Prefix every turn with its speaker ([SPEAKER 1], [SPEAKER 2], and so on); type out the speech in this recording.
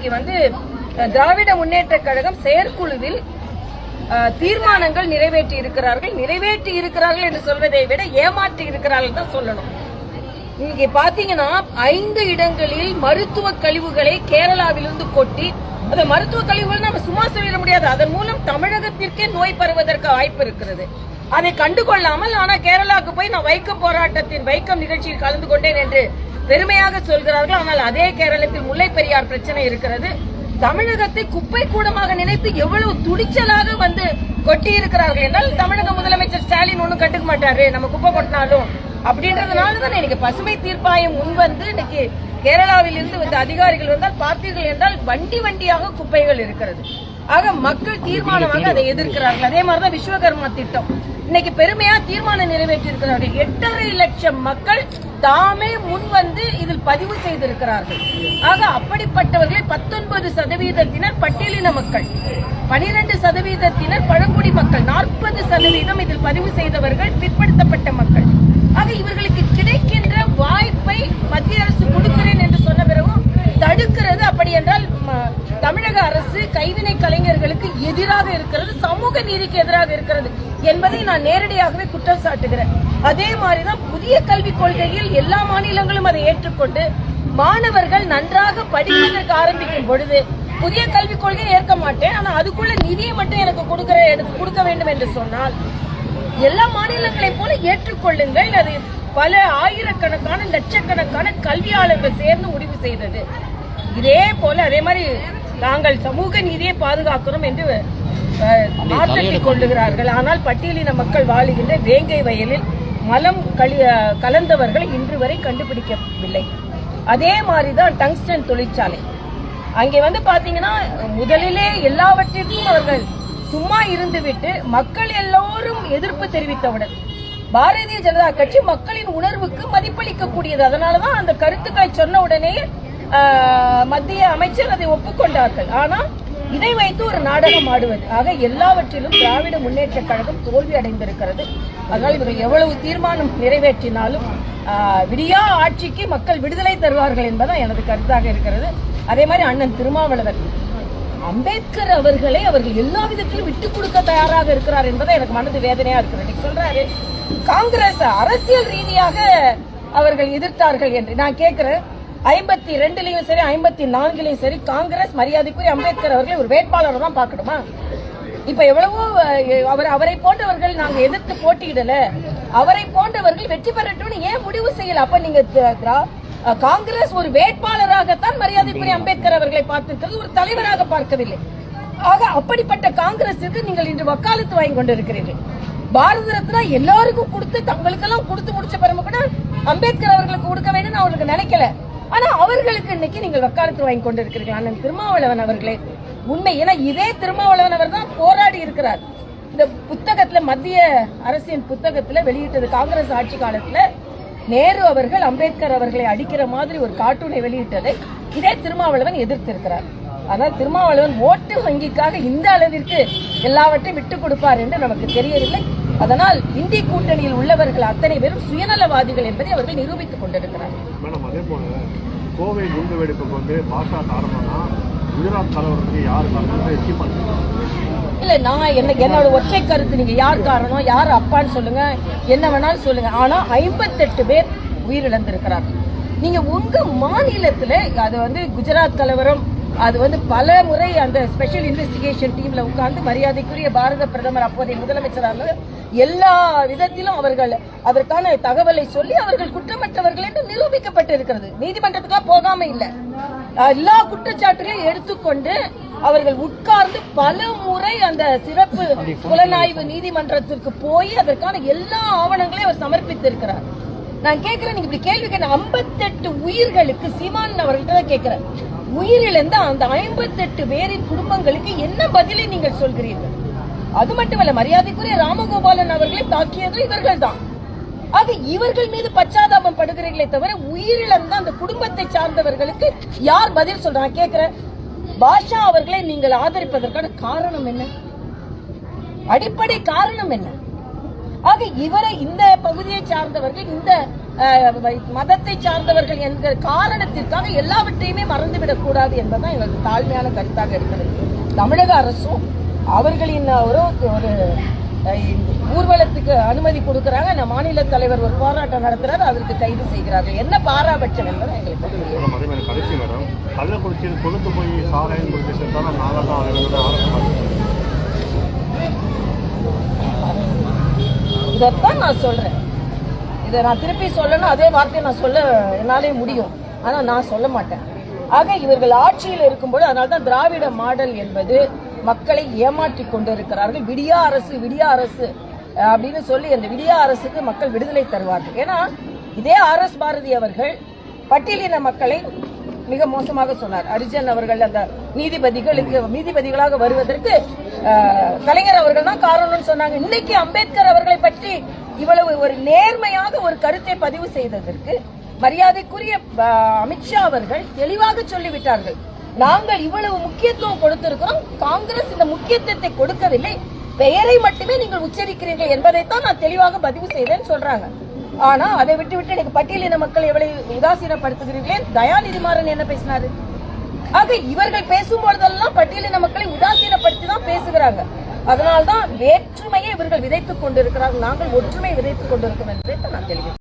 [SPEAKER 1] இன்னைக்கு திராவிட முன்னேற்ற கழகம் செயற்குழுவில் தீர்மானங்கள் நிறைவேற்றி இருக்கிறார்கள் என்று சொல்வதை விட ஏமாற்றி இருக்கிறார்கள் தான் சொல்லணும். இங்க பாத்தீங்கன்னா 5 இடங்களில் மருத்துவ கழிவுகளை கேரளாவிலிருந்து கொட்டி, அந்த மருத்துவ கழிவுகள் நம்ம சும்மா சொல்லிட முடியாது. அதன் மூலம் தமிழகத்திற்கே நோய் பரவுவதற்கு வாய்ப்பு இருக்கிறது. அதை கண்டுகொள்ளாமல் ஆனா கேரளாவுக்கு போய் நான் வைக்கம் நிகழ்ச்சியில் கலந்து கொண்டேன் என்று பெருமையாக சொல்கிறார்கள். ஆனால் அதே கேரளத்தில் முல்லை பெரியார் பிரச்சனை இருக்கிறது. தமிழகத்தை குப்பை கூடமாக நினைத்து எவ்வளவு துடிச்சலாக கொட்டி இருக்கிறார்கள் என்றால் தமிழக முதலமைச்சர் ஸ்டாலின் ஒன்னும் கண்டுக்க மாட்டாரு நம்ம குப்பை கொட்டினாலும் அப்படின்றதுனாலதான் இன்னைக்கு பசுமை தீர்ப்பாயம் இன்னைக்கு கேரளாவில் இருந்து அதிகாரிகள் வந்தால் பார்த்தீர்கள் என்றால் வண்டியாக குப்பைகள் இருக்கிறது. ஆக மக்கள் தீர்மானமாக அதை எதிர்க்கிறார்கள். அதே மாதிரிதான் விஸ்வகர்மா திட்டம் இன்னைக்கு பெருமையா தீர்மானம் நிறைவேற்றி இருக்கிறார்கள். 8.5 லட்சம் மக்கள் தாமே இதில் பதிவு செய்திருக்கிறார்கள். ஆக அப்படிப்பட்டவர்களை 19% பட்டியலின மக்கள், 12% பழங்குடி மக்கள், 40% இதில் பதிவு செய்தவர்கள் பிற்படுத்தப்பட்ட மக்கள். ஆக இவர்களுக்கு கிடைக்கின்ற வாய்ப்பை மத்திய அரசு கொடுக்கிறேன் என்று சொன்ன பிறகும் தடுக்கிறது. அப்படி என்றால் தமிழக அரசு கைவினை கலைஞர்களுக்கு எதிராக இருக்கிறது, சமூக நீதிக்கு எதிராக இருக்கிறது என்பதை நான் நேரடியாகவே குற்றம் சாட்டுகிறேன். அதே மாதிரிதான் புதிய கல்விக் கொள்கையில் எல்லா மாநிலங்களும் அதை ஏற்றுக்கொண்டு மாணவர்கள் நன்றாக படிப்பதற்கு ஆரம்பிக்கும் பொழுது புதிய கல்விக் கொள்கையை ஏற்க மாட்டேன், ஆனா அதுக்குள்ள நிதியை மட்டும் எனக்கு கொடுக்க வேண்டும் என்று சொன்னால் எல்லா மாநிலங்களைப் போல ஏற்றுக்கொள்ளுங்கள். அது பல ஆயிரக்கணக்கான லட்சக்கணக்கான கல்வியாளர்கள் சேர்ந்து முடிவு செய்தது. இதே போல அதே மாதிரி நாங்கள் சமூக நீதியை பாதுகாக்கிறோம் என்று மாற்றிக் கொள்ளுகிறார்கள். ஆனால் பட்டியலின மக்கள் வாழுகின்ற வேங்கை வயலில் மலம் கலந்தவர்கள் இன்று வரை கண்டுபிடிக்கவில்லை. அதே மாதிரிதான் டங்ஸ்டன் தொழிற்சாலை அங்கே பாத்தீங்கன்னா முதலிலே எல்லாவற்றிற்கும் அவர்கள் சும்மா இருந்துவிட்டு மக்கள் எல்லோரும் எதிர்ப்பு தெரிவித்தவுடன் பாரதிய ஜனதா கட்சி மக்களின் உணர்வுக்கு மதிப்பளிக்க கூடியது. அதனாலதான் அந்த கருத்துக்களை சொன்ன உடனே மத்திய அமைச்சர் அதை ஒப்புக்கொண்டார்கள். ஆனால் இதை வைத்து ஒரு நாடகம் ஆடுவது. ஆக எல்லாவற்றிலும் திராவிட முன்னேற்ற கழகம் தோல்வி அடைந்திருக்கிறது. அதனால் இவர்கள் எவ்வளவு தீர்மானம் நிறைவேற்றினாலும் விடியா ஆட்சிக்கு மக்கள் விடுதலை தருவார்கள் என்பதுதான் எனது கருத்தாக இருக்கிறது. அதே மாதிரி அண்ணன் திருமாவளவன் அம்பேத்கர் அவர்களை அவர்கள் எல்லா விதத்திலும் விட்டுக் கொடுக்க தயாராக இருக்கிறார் என்பதை எனக்கு மனது வேதனையா இருக்கிறது. சொல்றாரு காங்கிரஸ் அரசியல் ரீதியாக அவர்கள் எதிர்த்தார்கள் என்று. நான் கேட்கிறேன், 52லயும் சரி 54லயும் சரி காங்கிரஸ் மரியாதைக்குரிய அம்பேத்கர் அவர்களை ஒரு வேட்பாளர் தான் பார்க்கணுமா? இப்ப எவ்வளவோ அவரை போன்றவர்கள் நாங்க எதிர்த்து போட்டியிடல, அவரை போன்றவர்கள் வெற்றி பெறட்டும் ஏன் முடிவு செய்யல? அப்ப நீங்க காங்கிரஸ் ஒரு வேட்பாளராகத்தான் மரியாதைக்குரிய அம்பேத்கர் அவர்களை பார்த்திருக்கிறது, ஒரு தலைவராக பார்க்கவில்லை. ஆக அப்படிப்பட்ட காங்கிரஸுக்கு நீங்கள் இன்று வக்காலத்து வாங்கி கொண்டிருக்கிறீர்கள். பாரத ரத்னா எல்லாருக்கும் கொடுத்து தங்களுக்கெல்லாம் கொடுத்து முடிச்ச பிறகு கூட அம்பேத்கர் அவர்களுக்கு கொடுக்க வேண்டும் அவர்களுக்கு நினைக்கல. ஆனா அவர்களுக்கு இன்னைக்கு நீங்கள் வக்காலத்து வாங்கி கொண்டிருக்கிறீர்கள். அண்ணன் திருமாவளவன் அவர்களே உண்மை. ஏன்னா இதே திருமாவளவன் அவர் தான் போராடி இருக்கிறார். இந்த புத்தகத்துல மத்திய அரசின் புத்தகத்துல வெளியிட்டது காங்கிரஸ் ஆட்சி காலத்துல நேரு அவர்கள் அம்பேத்கர் அவர்களை அடிக்கிற மாதிரி ஒரு கார்ட்டூனை வெளியிட்டதை இதே திருமாவளவன் எதிர்த்திருக்கிறார். ஆனால் திருமாவளவன் ஓட்டு வங்கிக்காக இந்த அளவிற்கு எல்லாவற்றையும் விட்டுக் கொடுப்பார் என்று நமக்கு தெரியவில்லை. அதனால் இந்திய கூட்டணியில் உள்ளவர்கள் அத்தனை பேரும் சுயநலவாதிகள் என்பதை அவர்கள் நிரூபித்துக் கொண்டிருக்கிறார்.
[SPEAKER 2] அதே போல கோவை குண்டுவெடிப்புக்கு பாஜக காரணம்னா குஜராத் கலவரத்துக்கு யார் காரணம்?
[SPEAKER 1] இல்ல நான் என்னோட ஒற்றை கருத்து, நீங்க யார் காரணம் யார் அப்பான்னு சொல்லுங்க, என்ன வேணாலும் சொல்லுங்க. ஆனா 58 பேர் உயிரிழந்திருக்கிறார்கள். நீங்க உங்க மாநிலத்துல அது குஜராத் கலவரம் அது பல முறை அந்த ஸ்பெஷல் இன்வெஸ்டிகேஷன் டீம்ல உட்கார்ந்து மரியாதைக்குரிய பாரத பிரதமர் அப்போதைய முதலமைச்சராக எல்லா விதத்திலும் அவர்கள் அதற்கான தகவலை சொல்லி அவர்கள் குற்றமற்றவர்கள் என்று நிரூபிக்கப்பட்டிருக்கிறது. நீதிமன்றத்துக்கு போகாம இல்ல, எல்லா குற்றச்சாட்டுகளையும் எடுத்துக்கொண்டு அவர்கள் உட்கார்ந்து பல முறை அந்த சிறப்பு புலனாய்வு நீதிமன்றத்திற்கு போய் அதற்கான எல்லா ஆவணங்களையும் அவர் சமர்ப்பித்திருக்கிறார். நான் கேட்கிறேன், நீங்க இப்படி கேள்வி கேட்ட 58 உயிர்களுக்கு சீமான் அவர்கள்ட்ட தான் கேட்கிறேன், உயிரிழந்த அந்த 58 பேரின் குடும்பங்களுக்கு என்ன பதிலை நீங்கள் சொல்கிறீர்கள்? அது மட்டுமல்ல, மரியாதைக்குரிய ராமகோபாலன் அவர்களை தாக்கியது இவர்கள் தான். ஆக இவர்கள் மீது பச்சாதாபம் படுகிறீர்களே தவிர உயிரிழந்த அந்த குடும்பத்தை சார்ந்தவர்களுக்கு யார் பதில் சொல்றாங்க? கேட்கிறேன், பாஷா அவர்களை நீங்கள் ஆதரிப்பதற்கான காரணம் என்ன? அடிப்படை காரணம் என்ன? ஆக இவரை இந்த பகுதியை சார்ந்தவர்கள் இந்த மதத்தை சார்ந்தவர்கள் என்கிற காரணத்திற்காக எல்லாவற்றையுமே மறந்துவிடக் கூடாது என்பதுதான் எங்களுக்கு தாழ்மையான கருத்தாக இருக்கிறது. தமிழக அரசும் அவர்களின் ஒரு ஊர்வலத்துக்கு அனுமதி கொடுக்கறாங்க, மாநில தலைவர் ஒரு போராட்டம் நடத்துறாரு, அதற்கு கைது செய்கிறார்கள். என்ன பாராபட்சம் என்பது எங்களுக்கு
[SPEAKER 2] கடைசி மேடம், கள்ளக்குறிச்சியில் கொழுந்து போய் சாராயம் குடிக்க சென்றாலும்
[SPEAKER 1] இதைத்தான் நான் சொல்றேன். இதை நான் திருப்பி சொல்லணும், அதே வார்த்தையை நான் சொல்ல என்னாலே முடியும், ஆனா நான் சொல்ல மாட்டேன். ஆக இவர்கள் ஆட்சியில் இருக்கும்போது, அதனால்தான் திராவிட மாடல் என்பது மக்களை ஏமாற்றி கொண்டிருக்கிறார்கள். விடியா அரசு அப்படின்னு சொல்லி அந்த விடியா அரசுக்கு மக்கள் விடுதலை தருவார்கள். ஏன்னா இதே RS பாரதி அவர்கள் பட்டியலின மக்களை மிக மோசமாக சொன்னார். அரிஜன் அவர்கள் அந்த நீதிபதிகளாக வருவதற்கு கலைஞர் அவர்கள் தான் காரணம்னு சொன்னாங்க. இன்னைக்கு அம்பேத்கர் அவர்களை பற்றி இவ்வளவு ஒரு நேர்மையாக ஒரு கருத்தை பதிவு செய்ததற்கு மரியாதைக்குரிய அமித்ஷா அவர்கள் தெளிவாக சொல்லிவிட்டார்கள். நாங்கள் இவ்வளவு முக்கியத்துவம் கொடுத்திருக்கிறோம், காங்கிரஸ் இந்த முக்கியத்துவத்தை கொடுக்கவில்லை, பெயரை மட்டுமே நீங்கள் உச்சரிக்கிறீர்கள் என்பதைத்தான் நான் தெளிவாக பதிவு செய்தேன்னு சொல்றாங்க. ஆனா அதை விட்டு எனக்கு பட்டியலின மக்கள் எவ்வளவு உதாசீனப்படுத்துகிறீர்களே. தயாநிதி மாறன் என்ன பேசினாரு? ஆக இவர்கள் பேசும்பொழுதெல்லாம் பட்டியலின மக்களை உதாசீனப்படுத்தி தான் பேசுகிறாங்க. அதனால்தான் வேற்றுமையை இவர்கள் விதைத்துக் கொண்டிருக்கிறார்கள். நாங்கள் ஒற்றுமை விதைத்துக் கொண்டிருக்கிறோம் என்பதை நான் தெளிவு